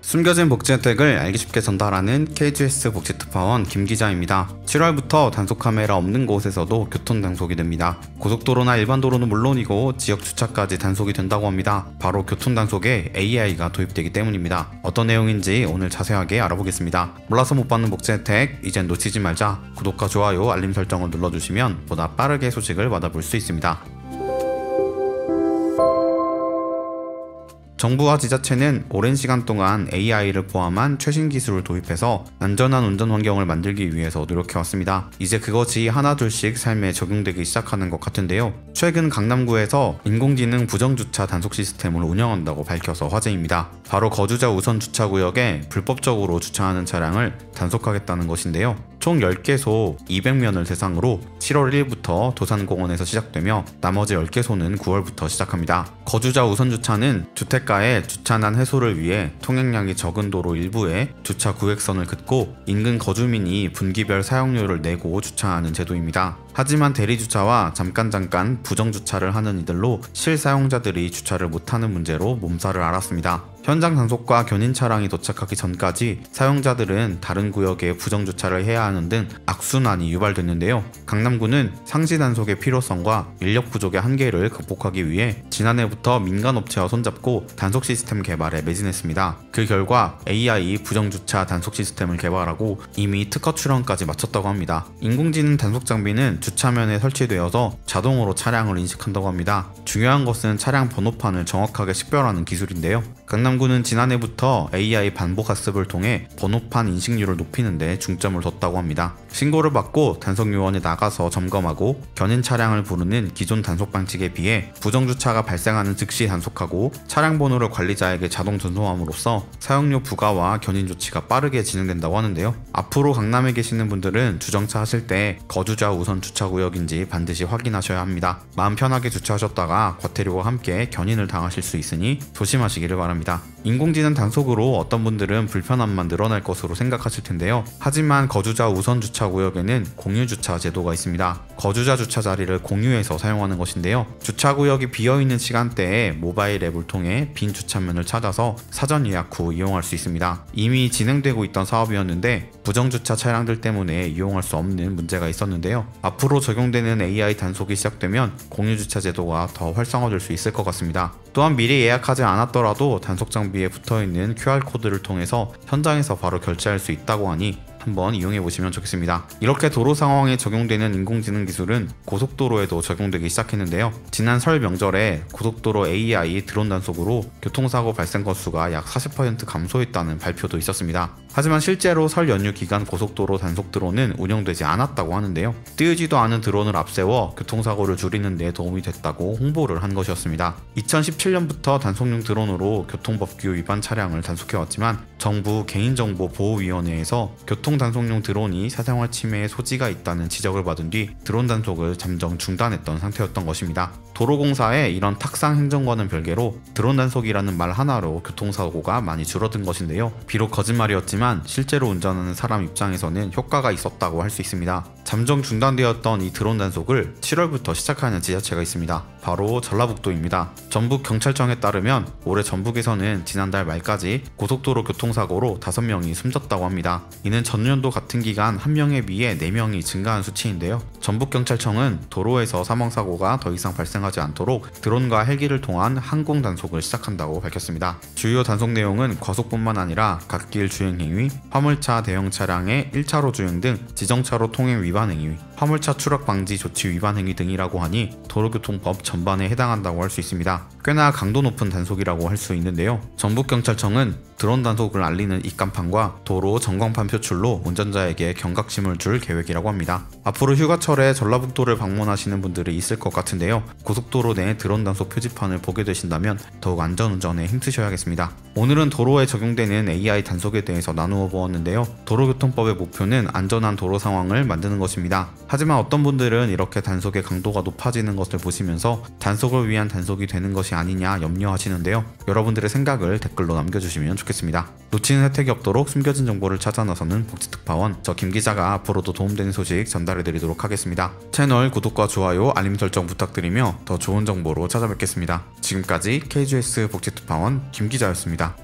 숨겨진 복지 혜택을 알기 쉽게 전달하는 KGS 복지특파원 김기자입니다. 7월부터 단속 카메라 없는 곳에서도 교통 단속이 됩니다. 고속도로나 일반 도로는 물론이고 지역 주차까지 단속이 된다고 합니다. 바로 교통 단속에 AI가 도입되기 때문입니다. 어떤 내용인지 오늘 자세하게 알아보겠습니다. 몰라서 못 받는 복지 혜택, 이젠 놓치지 말자. 구독과 좋아요, 알림 설정을 눌러주시면 보다 빠르게 소식을 받아볼 수 있습니다. 정부와 지자체는 오랜 시간 동안 AI를 포함한 최신 기술을 도입해서 안전한 운전 환경을 만들기 위해서 노력해왔습니다. 이제 그것이 하나둘씩 삶에 적용되기 시작하는 것 같은데요. 최근 강남구에서 인공지능 부정주차 단속 시스템을 운영한다고 밝혀서 화제입니다. 바로 거주자 우선 주차구역에 불법적으로 주차하는 차량을 단속하겠다는 것인데요. 총 10개소 200면을 대상으로 7월 1일부터 도산공원에서 시작되며 나머지 10개소는 9월부터 시작합니다. 거주자 우선 주차는 주택가의 주차난 해소를 위해 통행량이 적은 도로 일부에 주차 구획선을 긋고 인근 거주민이 분기별 사용료를 내고 주차하는 제도입니다. 하지만 대리주차와 잠깐 부정주차를 하는 이들로 실사용자들이 주차를 못하는 문제로 몸살을 앓았습니다. 현장 단속과 견인 차량이 도착하기 전까지 사용자들은 다른 구역에 부정주차를 해야 하는 등 악순환이 유발됐는데요. 강남구는 상시 단속의 필요성과 인력 부족의 한계를 극복하기 위해 지난해부터 민간업체와 손잡고 단속 시스템 개발에 매진했습니다. 그 결과 AI 부정주차 단속 시스템을 개발하고 이미 특허 출원까지 마쳤다고 합니다. 인공지능 단속 장비는 주차면에 설치되어서 자동으로 차량을 인식한다고 합니다. 중요한 것은 차량 번호판을 정확하게 식별하는 기술인데요. 강남구는 지난해부터 AI 반복 학습을 통해 번호판 인식률을 높이는 데 중점을 뒀다고 합니다. 신고를 받고 단속요원이 나가서 점검하고 견인 차량을 부르는 기존 단속 방식에 비해 부정주차가 발생하는 즉시 단속하고 차량 번호를 관리자에게 자동 전송함으로써 사용료 부과와 견인 조치가 빠르게 진행된다고 하는데요. 앞으로 강남에 계시는 분들은 주정차 하실 때 거주자 우선 주차구역인지 반드시 확인하셔야 합니다. 마음 편하게 주차하셨다가 과태료와 함께 견인을 당하실 수 있으니 조심하시기를 바랍니다. 인공지능 단속으로 어떤 분들은 불편함만 늘어날 것으로 생각하실 텐데요. 하지만 거주자 우선 주차구역에는 공유주차 제도가 있습니다. 거주자 주차 자리를 공유해서 사용하는 것인데요. 주차구역이 비어있는 시간대에 모바일 앱을 통해 빈 주차면을 찾아서 사전 예약 후 이용할 수 있습니다. 이미 진행되고 있던 사업이었는데 부정주차 차량들 때문에 이용할 수 없는 문제가 있었는데요. 앞으로 적용되는 AI 단속이 시작되면 공유주차 제도가 더 활성화될 수 있을 것 같습니다. 또한 미리 예약하지 않았더라도 단속 장비에 붙어있는 QR코드를 통해서 현장에서 바로 결제할 수 있다고 하니 한번 이용해보시면 좋겠습니다. 이렇게 도로 상황에 적용되는 인공지능 기술은 고속도로에도 적용되기 시작했는데요. 지난 설 명절에 고속도로 AI 드론 단속으로 교통사고 발생 건수가 약 40% 감소했다는 발표도 있었습니다. 하지만 실제로 설 연휴 기간 고속도로 단속 드론은 운영되지 않았다고 하는데요. 띄우지도 않은 드론을 앞세워 교통사고를 줄이는 데 도움이 됐다고 홍보를 한 것이었습니다. 2017년부터 단속용 드론으로 교통법규 위반 차량을 단속해왔지만 정부 개인정보보호위원회에서 교통 단속용 드론이 사생활 침해의 소지가 있다는 지적을 받은 뒤 드론 단속을 잠정 중단했던 상태였던 것입니다. 도로공사의 이런 탁상 행정과는 별개로 드론 단속이라는 말 하나로 교통사고가 많이 줄어든 것인데요. 비록 거짓말이었지만 실제로 운전하는 사람 입장에서는 효과가 있었다고 할 수 있습니다. 잠정 중단되었던 이 드론 단속을 7월부터 시작하는 지자체가 있습니다. 바로 전라북도입니다. 전북경찰청에 따르면 올해 전북에서는 지난달 말까지 고속도로 교통사고로 5명이 숨졌다고 합니다. 이는 전년도 같은 기간 1명에 비해 4명이 증가한 수치인데요. 전북경찰청은 도로에서 사망사고가 더 이상 발생하지 않도록 드론과 헬기를 통한 항공 단속을 시작한다고 밝혔습니다. 주요 단속 내용은 과속뿐만 아니라 갓길 주행행위, 화물차 대형 차량의 1차로 주행 등 지정차로 통행 위반 행위, 화물차 추락 방지 조치 위반 행위 등이라고 하니 도로교통법 전반에 해당한다고 할 수 있습니다. 꽤나 강도 높은 단속이라고 할 수 있는데요. 전북경찰청은 드론 단속을 알리는 입간판과 도로 전광판 표출로 운전자에게 경각심을 줄 계획이라고 합니다. 앞으로 휴가철에 전라북도를 방문하시는 분들이 있을 것 같은데요. 고속도로 내 드론 단속 표지판을 보게 되신다면 더욱 안전운전에 힘쓰셔야겠습니다. 오늘은 도로에 적용되는 AI 단속에 대해서 나누어 보았는데요. 도로교통법의 목표는 안전한 도로 상황을 만드는 것입니다. 하지만 어떤 분들은 이렇게 단속의 강도가 높아지는 것을 보시면서 단속을 위한 단속이 되는 것이 아니냐 염려하시는데요. 여러분들의 생각을 댓글로 남겨주시면 좋겠습니다. 놓치는 혜택이 없도록 숨겨진 정보를 찾아 나서는 복지특파원 저 김기자가 앞으로도 도움되는 소식 전달해드리도록 하겠습니다. 채널 구독과 좋아요, 알림 설정 부탁드리며 더 좋은 정보로 찾아뵙겠습니다. 지금까지 KGS 복지특파원 김기자였습니다.